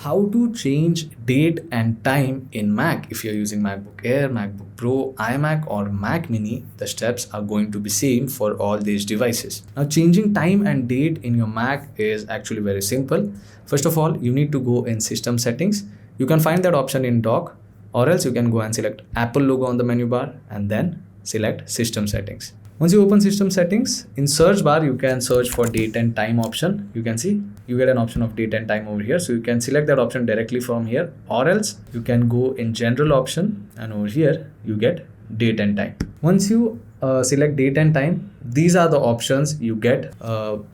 How to change date and time in Mac. If you're using MacBook Air, MacBook Pro, iMac or Mac Mini, the steps are going to be same for all these devices. Now changing time and date in your Mac is actually very simple. First of all, you need to go in system settings. You can find that option in dock, or else you can go and select Apple logo on the menu bar and then select system settings. Once you open system settings, in search bar, you can search for date and time option. You can see you get an option of date and time over here. So you can select that option directly from here, or else you can go in general option and over here you get date and time. Once you select date and time, these are the options you get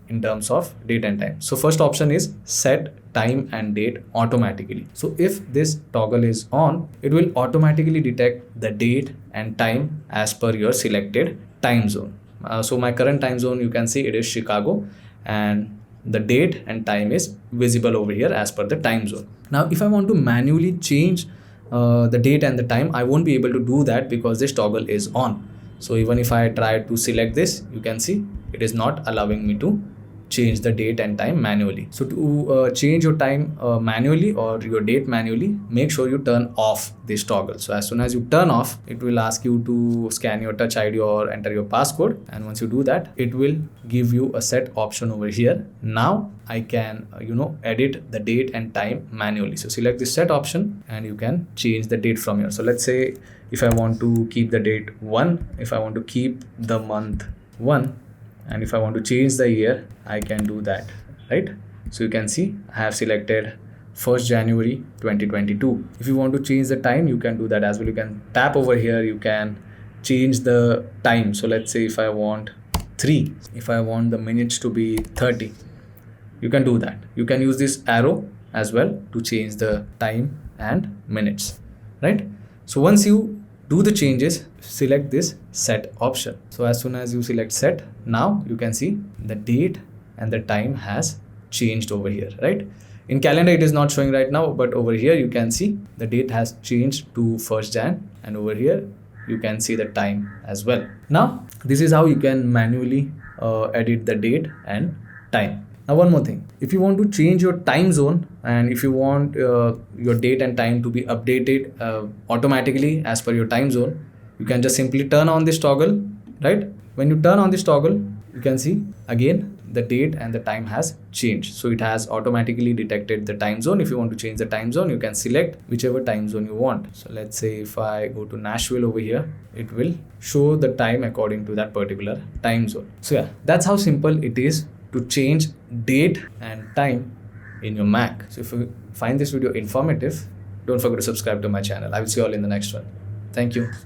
in terms of date and time. So first option is set time and date automatically. So if this toggle is on, it will automatically detect the date and time as per your selected time zone. So my current time zone, you can see it is Chicago, and the date and time is visible over here as per the time zone. Now if I want to manually change the date and the time, I won't be able to do that because this toggle is on. So even if I try to select this, you can see it is not allowing me to change the date and time manually. So to change your time manually or your date manually, make sure you turn off this toggle. So as soon as you turn off, it will ask you to scan your touch ID or enter your passcode, and once you do that, it will give you a set option over here. Now I can edit the date and time manually. So select this set option and you can change the date from here. So let's say if I want to keep the date 1, if I want to keep the month 1, and if I want to change the year, I can do that, right? So you can see I have selected 1st January 2022. If you want to change the time, you can do that as well. You can tap over here, you can change the time. So let's say if I want 3, if I want the minutes to be 30, you can do that. You can use this arrow as well to change the time and minutes, right? So once you do the changes, select this set option. So as soon as you select set, now you can see the date and the time has changed over here, right? In calendar it is not showing right now, but over here you can see the date has changed to 1st Jan, and over here you can see the time as well. Now this is how you can manually edit the date and time. Now one more thing, if you want to change your time zone and if you want your date and time to be updated automatically as per your time zone, you can just simply turn on this toggle, right? When you turn on this toggle, you can see again the date and the time has changed. So it has automatically detected the time zone. If you want to change the time zone, you can select whichever time zone you want. So let's say if I go to Nashville over here, it will show the time according to that particular time zone. So yeah, that's how simple it is to change date and time in your Mac. So if you find this video informative, don't forget to subscribe to my channel. I will see you all in the next one. Thank you.